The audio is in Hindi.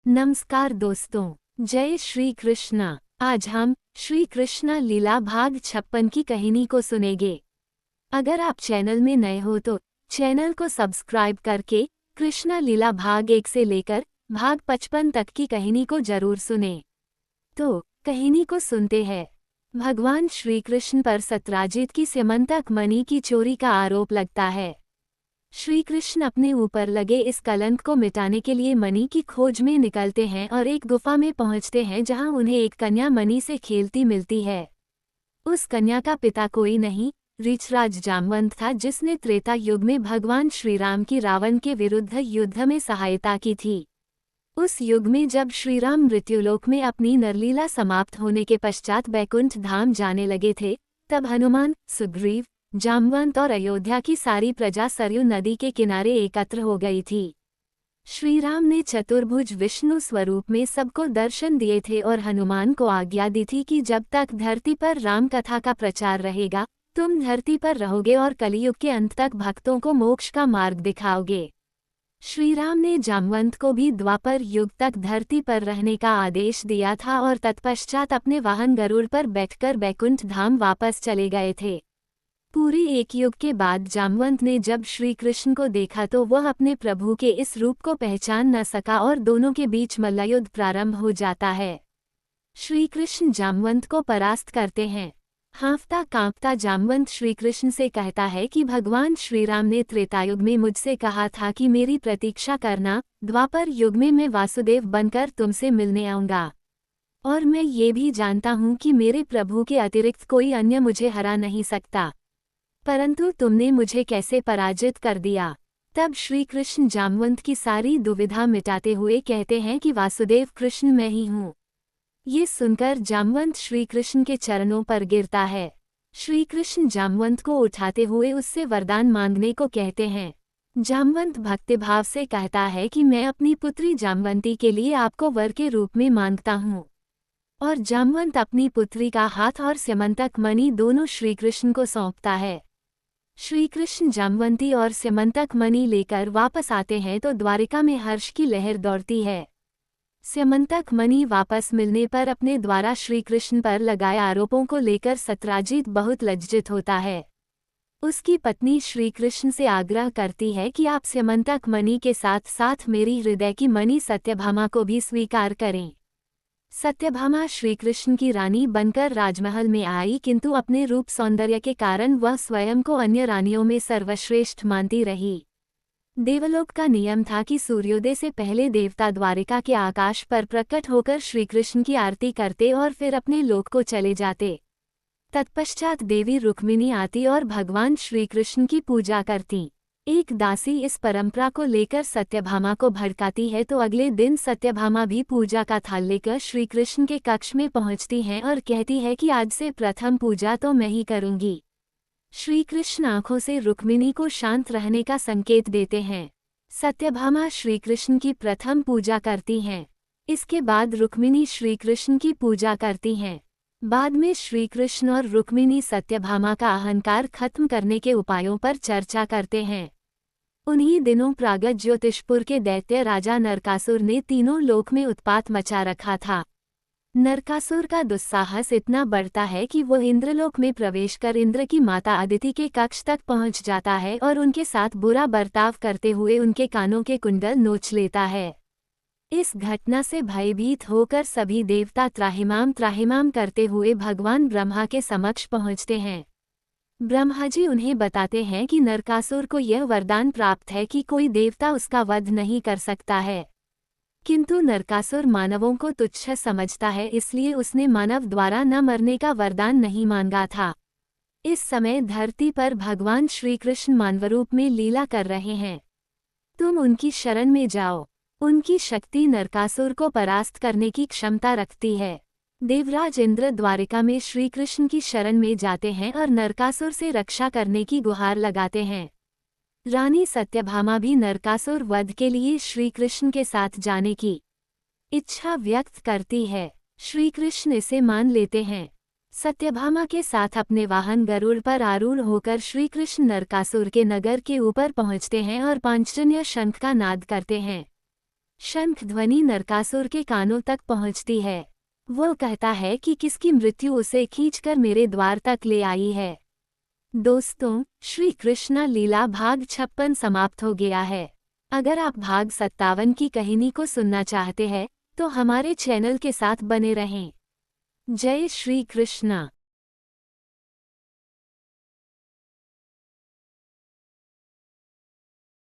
नमस्कार दोस्तों, जय श्री कृष्णा। आज हम श्री कृष्णा लीला भाग 56 की कहानी को सुनेंगे। अगर आप चैनल में नए हो तो चैनल को सब्सक्राइब करके कृष्णा लीला भाग 1 से लेकर भाग 55 तक की कहानी को जरूर सुने। तो कहानी को सुनते हैं। भगवान श्री कृष्ण पर सत्यजित की स्यमंतक मणि की चोरी का आरोप लगता है। श्री कृष्ण अपने ऊपर लगे इस कलंक को मिटाने के लिए मणि की खोज में निकलते हैं और एक गुफा में पहुंचते हैं जहां उन्हें एक कन्या मणि से खेलती मिलती है। उस कन्या का पिता कोई नहीं, ऋक्षराज जामवंत था, जिसने त्रेता युग में भगवान श्री राम की रावण के विरुद्ध युद्ध में सहायता की थी। उस युग में जब श्री राम मृत्युलोक में अपनी नरलीला समाप्त होने के पश्चात बैकुंठ धाम जाने लगे थे, तब हनुमान, सुग्रीव, जामवंत और अयोध्या की सारी प्रजा सरयू नदी के किनारे एकत्र हो गई थी। श्री राम ने चतुर्भुज विष्णु स्वरूप में सबको दर्शन दिए थे और हनुमान को आज्ञा दी थी कि जब तक धरती पर राम कथा का प्रचार रहेगा, तुम धरती पर रहोगे और कलियुग के अंत तक भक्तों को मोक्ष का मार्ग दिखाओगे। श्री राम ने जामवंत को भी द्वापर युग तक धरती पर रहने का आदेश दिया था और तत्पश्चात अपने वाहन गरुड़ पर बैठकर बैकुंठ धाम वापस चले गए थे। पूरी एक युग के बाद जामवंत ने जब श्री कृष्ण को देखा तो वह अपने प्रभु के इस रूप को पहचान न सका और दोनों के बीच मल्लयुद्ध प्रारंभ हो जाता है। श्री कृष्ण जामवंत को परास्त करते हैं। हाँफता कांपता जामवंत श्री कृष्ण से कहता है कि भगवान श्री राम ने त्रेतायुग में मुझसे कहा था कि मेरी प्रतीक्षा करना, द्वापर युग में मैं वासुदेव बनकर तुमसे मिलने आऊंगा। और मैं ये भी जानता हूँ कि मेरे प्रभु के अतिरिक्त कोई अन्य मुझे हरा नहीं सकता, परंतु तुमने मुझे कैसे पराजित कर दिया। तब श्री कृष्ण जामवंत की सारी दुविधा मिटाते हुए कहते हैं कि वासुदेव कृष्ण मैं ही हूँ। ये सुनकर जामवंत श्री कृष्ण के चरणों पर गिरता है। श्री कृष्ण जामवंत को उठाते हुए उससे वरदान मांगने को कहते हैं। जामवंत भक्तिभाव से कहता है कि मैं अपनी पुत्री जामवंती के लिए आपको वर के रूप में मांगता हूँ। और जामवंत अपनी पुत्री का हाथ और स्यमंतक मणि दोनों श्री कृष्ण को सौंपता है। श्री कृष्ण जामवंती और स्यमंतक मणि लेकर वापस आते हैं तो द्वारिका में हर्ष की लहर दौड़ती है। स्यमंतक मणि वापस मिलने पर अपने द्वारा श्री कृष्ण पर लगाए आरोपों को लेकर सत्यजित बहुत लज्जित होता है। उसकी पत्नी श्री कृष्ण से आग्रह करती है कि आप स्यमंतक मणि के साथ साथ मेरी हृदय की मणि सत्यभामा को भी स्वीकार करें। सत्यभामा श्री कृष्ण की रानी बनकर राजमहल में आई, किंतु अपने रूप सौंदर्य के कारण वह स्वयं को अन्य रानियों में सर्वश्रेष्ठ मानती रही। देवलोक का नियम था कि सूर्योदय से पहले देवता द्वारिका के आकाश पर प्रकट होकर श्री कृष्ण की आरती करते और फिर अपने लोक को चले जाते। तत्पश्चात देवी रुक्मिणी आती और भगवान श्री कृष्ण की पूजा करती। एक दासी इस परंपरा को लेकर सत्यभामा को भड़काती है तो अगले दिन सत्यभामा भी पूजा का थाल लेकर श्री कृष्ण के कक्ष में पहुंचती हैं और कहती है कि आज से प्रथम पूजा तो मैं ही करूंगी। श्री कृष्ण आंखों से रुक्मिणी को शांत रहने का संकेत देते हैं। सत्यभामा श्री कृष्ण की प्रथम पूजा करती हैं। इसके बाद रुक्मिणी श्री कृष्ण की पूजा करती हैं। बाद में श्री कृष्ण और रुक्मिणी सत्यभामा का अहंकार खत्म करने के उपायों पर चर्चा करते हैं। उन्हीं दिनों प्रागत ज्योतिषपुर के दैत्य राजा नरकासुर ने तीनों लोक में उत्पात मचा रखा था। नरकासुर का दुस्साहस इतना बढ़ता है कि वो इंद्रलोक में प्रवेश कर इंद्र की माता अदिति के कक्ष तक पहुंच जाता है और उनके साथ बुरा बर्ताव करते हुए उनके कानों के कुंडल नोच लेता है। इस घटना से भयभीत होकर सभी देवता त्राहिमाम त्राहिमाम करते हुए भगवान ब्रह्मा के समक्ष पहुंचते हैं। ब्रह्मा जी उन्हें बताते हैं कि नरकासुर को यह वरदान प्राप्त है कि कोई देवता उसका वध नहीं कर सकता है, किंतु नरकासुर मानवों को तुच्छ समझता है, इसलिए उसने मानव द्वारा न मरने का वरदान नहीं मांगा था। इस समय धरती पर भगवान श्री कृष्ण मानवरूप में लीला कर रहे हैं। तुम उनकी शरण में जाओ। उनकी शक्ति नरकासुर को परास्त करने की क्षमता रखती है। देवराज इंद्र द्वारिका में श्री कृष्ण की शरण में जाते हैं और नरकासुर से रक्षा करने की गुहार लगाते हैं। रानी सत्यभामा भी नरकासुर वध के लिए श्री कृष्ण के साथ जाने की इच्छा व्यक्त करती है। श्री कृष्ण इसे मान लेते हैं। सत्यभामा के साथ अपने वाहन गरुड़ पर आरूढ़ होकर श्री कृष्ण नरकासुर के नगर के ऊपर पहुंचते हैं और पांचजन्य शंख का नाद करते हैं। शंख ध्वनि नरकासुर के कानों तक पहुंचती है। वो कहता है कि किसकी मृत्यु उसे खींचकर मेरे द्वार तक ले आई है। दोस्तों, श्री कृष्ण लीला भाग 56 समाप्त हो गया है। अगर आप भाग 57 की कहानी को सुनना चाहते हैं तो हमारे चैनल के साथ बने रहें। जय श्री कृष्ण।